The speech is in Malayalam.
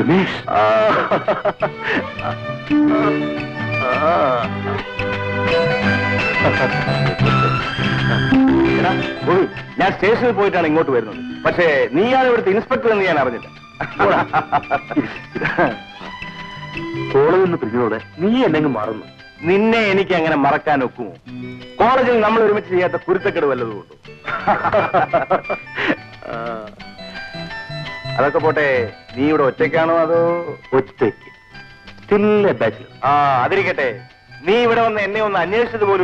രമേഷ്, ഞാൻ സ്റ്റേഷനിൽ പോയിട്ടാണ് ഇങ്ങോട്ട് വരുന്നത്. പക്ഷേ നീയാണ് ഇവിടുത്തെ ഇൻസ്പെക്ടർ എന്ന് ഞാൻ അറിഞ്ഞില്ല. കോളേജിൽ നിന്ന് പിരിഞ്ഞതോടെ നീ എന്നെങ്ങ് മറന്നു. നിന്നെ എനിക്ക് അങ്ങനെ മറക്കാൻ ഒക്കുമോ? കോളേജിൽ നമ്മൾ ഒരുമിച്ച് ചെയ്യാത്ത കുരുത്തക്കേട് വല്ലതും ഉണ്ടോ? അതൊക്കെ പോട്ടെ, നീ ഇവിടെ ഒറ്റയ്ക്കാണോ അതോ? ഒറ്റയ്ക്ക്. അതിരിക്കട്ടെ, നീ ഇവിടെ വന്ന് എന്നെ ഒന്ന് അന്വേഷിച്ചത് പോലും